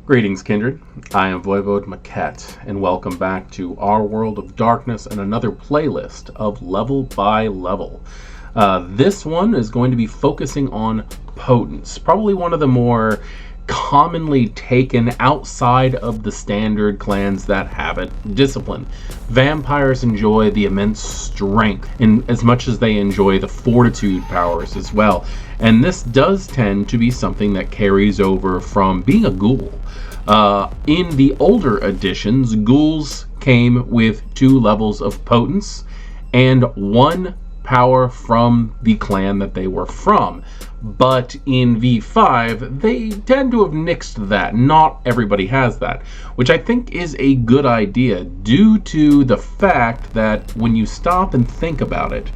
Greetings, Kindred. I am Voivode Maquette, and welcome back to our World of Darkness and another playlist of Level by Level. This one is going to be focusing on Potence, probably one of the more commonly taken outside of the standard clans that have it discipline. Vampires enjoy the immense strength in as much as they enjoy the fortitude powers as well. And this does tend to be something that carries over from being a ghoul. In the older editions, ghouls came with 2 levels of potence and 1 power from the clan that they were from. But in V5, they tend to have nixed that. Not everybody has that, which I think is a good idea due to the fact that when you stop and think about it,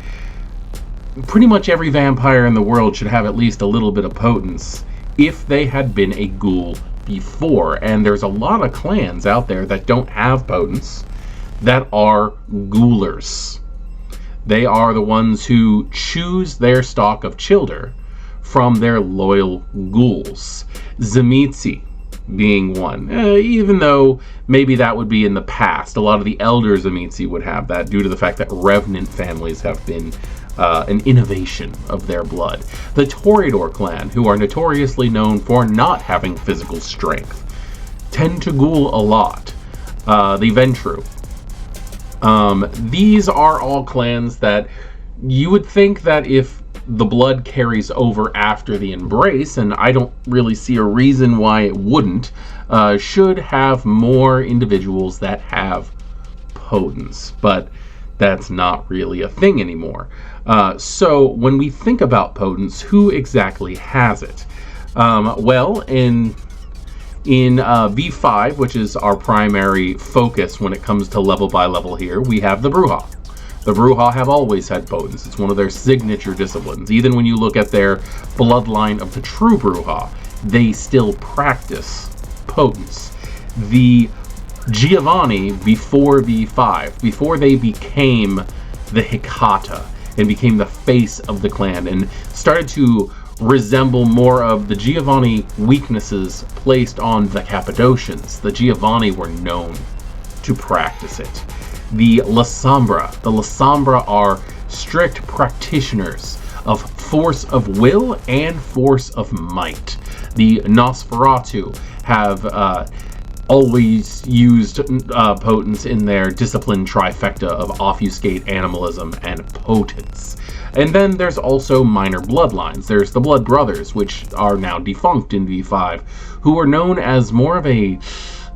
pretty much every vampire in the world should have at least a little bit of potence if they had been a ghoul before. And there's a lot of clans out there that don't have potence that are ghoulers. They are the ones who choose their stock of children from their loyal ghouls. Tzimisce being one, even though maybe that would be in the past. A lot of the elder Tzimisce would have that due to the fact that revenant families have been an innovation of their blood. The Toreador clan, who are notoriously known for not having physical strength, tend to ghoul a lot. The Ventru. These are all clans that you would think that if the blood carries over after the embrace, and I don't really see a reason why it wouldn't, should have more individuals that have potence, but that's not really a thing anymore. So when we think about potence, who exactly has it? Well, in V5, which is our primary focus when it comes to level by level here, we have the Brujah. The Brujah have always had potence. It's one of their signature disciplines. Even when you look at their bloodline of the true Brujah, they still practice potence. The Giovanni before V5, before they became the Hecata and became the face of the clan and started to resemble more of the Giovanni weaknesses placed on the Cappadocians, the Giovanni were known to practice it. The La Sombra are strict practitioners of force of will and force of might. The Nosferatu have always used potence in their discipline trifecta of obfuscate, animalism, and potence. And then there's also minor bloodlines. There's the Blood Brothers, which are now defunct in V5, who are known as more of a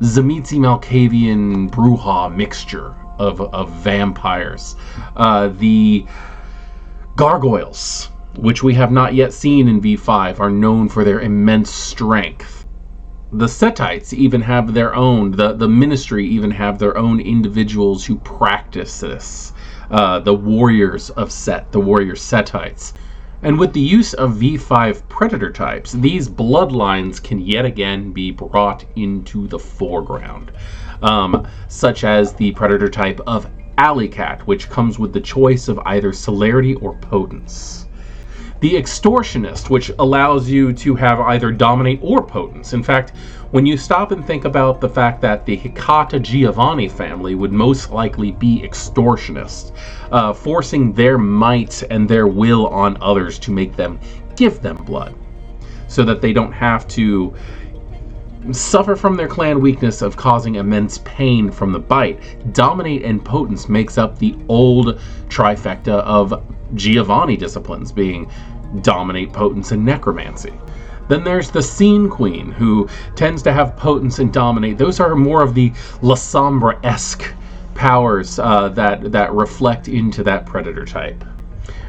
Tzimisce Malkavian Brujah mixture of vampires. The Gargoyles, which we have not yet seen in V5, are known for their immense strength. The Setites even have their own, the ministry even have their own individuals who practice this. The warriors of Set, the warrior Setites. And with the use of V5 predator types, these bloodlines can yet again be brought into the foreground. Such as the predator type of Alleycat, which comes with the choice of either celerity or potence. The Extortionist, which allows you to have either dominate or potence. In fact, when you stop and think about the fact that the Hecata Giovanni family would most likely be extortionists, forcing their might and their will on others to make them give them blood, so that they don't have to suffer from their clan weakness of causing immense pain from the bite. Dominate and potence makes up the old trifecta of Giovanni disciplines, being dominate, potence, and necromancy. Then there's the Scene Queen, who tends to have potence and dominate. Those are more of the La Sombra-esque powers that reflect into that predator type.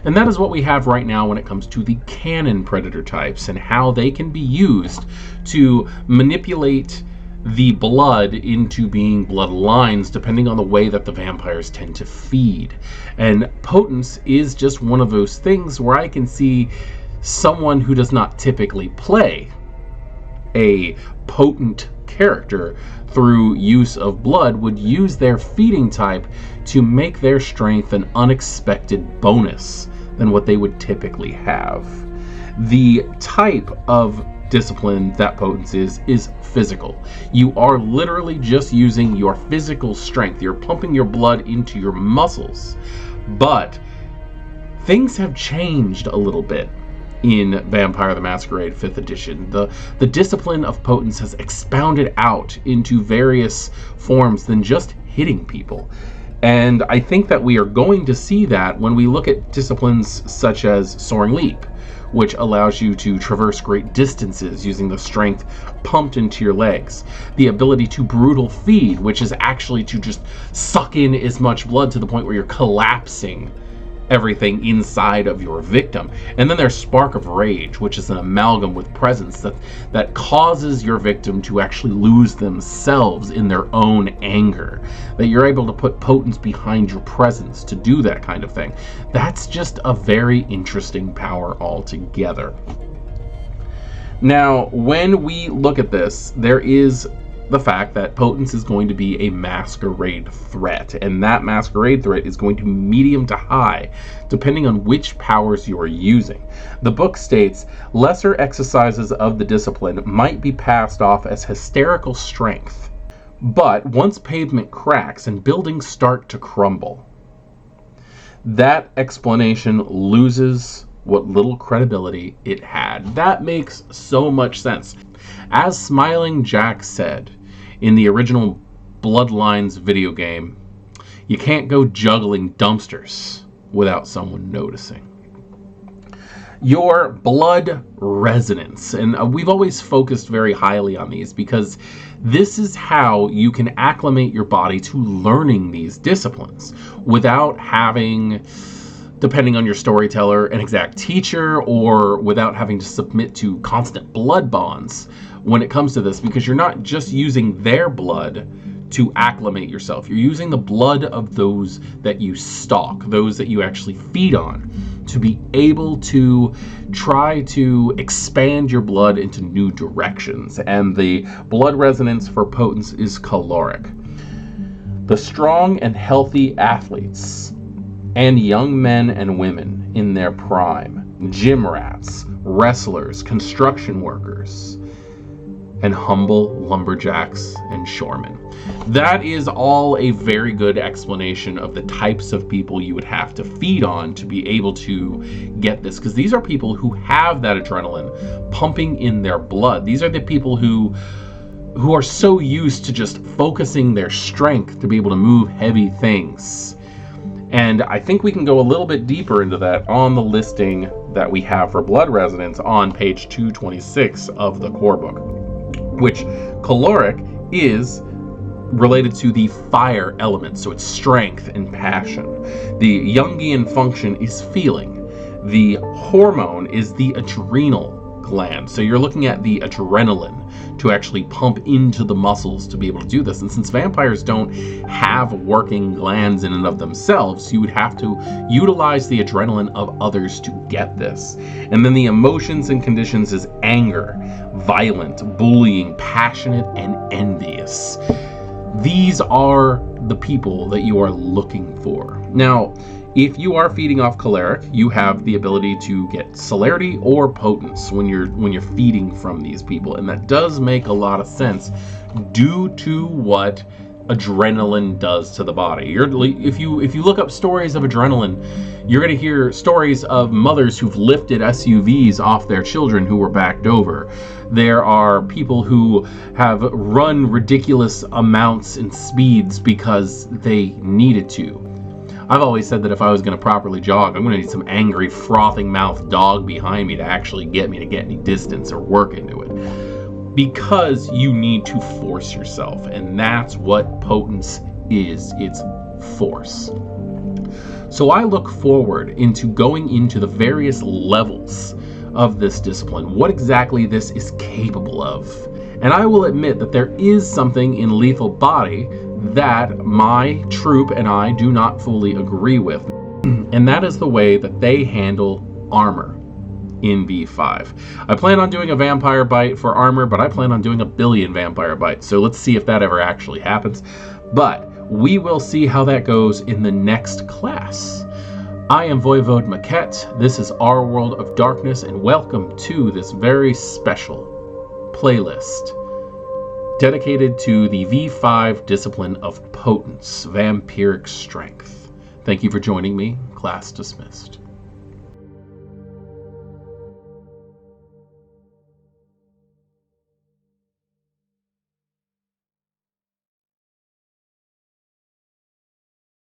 And that is what we have right now when it comes to the canon predator types and how they can be used to manipulate the blood into being bloodlines depending on the way that the vampires tend to feed. And potence is just one of those things where I can see someone who does not typically play a potent character through use of blood would use their feeding type to make their strength an unexpected bonus than what they would typically have. The type of discipline that Potence is physical. You are literally just using your physical strength. You're pumping your blood into your muscles. But things have changed a little bit in Vampire the Masquerade 5th edition. The discipline of Potence has expounded out into various forms than just hitting people. And I think that we are going to see that when we look at disciplines such as Soaring Leap, which allows you to traverse great distances using the strength pumped into your legs. The ability to Brutal Feed, which is actually to just suck in as much blood to the point where you're collapsing everything inside of your victim. And then there's Spark of Rage, which is an amalgam with presence that causes your victim to actually lose themselves in their own anger. That you're able to put Potence behind your presence to do that kind of thing. That's just a very interesting power altogether. Now, when we look at this, there is the fact that Potence is going to be a masquerade threat, and that masquerade threat is going to be medium to high, depending on which powers you're using. The book states, lesser exercises of the discipline might be passed off as hysterical strength, but once pavement cracks and buildings start to crumble, that explanation loses what little credibility it had. That makes so much sense. As Smiling Jack said in the original Bloodlines video game, you can't go juggling dumpsters without someone noticing. Your blood resonance, and we've always focused very highly on these because this is how you can acclimate your body to learning these disciplines without having, depending on your storyteller, an exact teacher, or without having to submit to constant blood bonds when it comes to this, because you're not just using their blood to acclimate yourself. You're using the blood of those that you stalk, those that you actually feed on, to be able to try to expand your blood into new directions. And the blood resonance for Potence is caloric. The strong and healthy athletes and young men and women in their prime, gym rats, wrestlers, construction workers, and humble lumberjacks and shoremen. That is all a very good explanation of the types of people you would have to feed on to be able to get this, because these are people who have that adrenaline pumping in their blood. These are the people who are so used to just focusing their strength to be able to move heavy things. And I think we can go a little bit deeper into that on the listing that we have for blood resonance on page 226 of the core book, which caloric is related to the fire element, so it's strength and passion. The Jungian function is feeling. The hormone is the adrenal gland, so you're looking at the adrenaline to actually pump into the muscles to be able to do this. And since vampires don't have working glands in and of themselves, you would have to utilize the adrenaline of others to get this. And then the emotions and conditions is anger, violent, bullying, passionate, and envious. These are the people that you are looking for. Now, if you are feeding off caloric, you have the ability to get celerity or potence when you're feeding from these people, and that does make a lot of sense due to what adrenaline does to the body. If you look up stories of adrenaline, you're going to hear stories of mothers who've lifted SUVs off their children who were backed over. There are people who have run ridiculous amounts and speeds because they needed to. I've always said that if I was going to properly jog, I'm going to need some angry, frothing-mouthed dog behind me to actually get me to get any distance or work into it. Because you need to force yourself, and that's what potence is. It's force. So I look forward into going into the various levels of this discipline, what exactly this is capable of. And I will admit that there is something in Lethal Body that my troop and I do not fully agree with. And that is the way that they handle armor in V5. I plan on doing a vampire bite for armor, but I plan on doing 1 billion vampire bites. So let's see if that ever actually happens. But we will see how that goes in the next class. I am Voivode Maquette. This is Our World of Darkness, and welcome to this very special playlist dedicated to the V5 discipline of Potence, Vampiric Strength. Thank you for joining me. Class dismissed.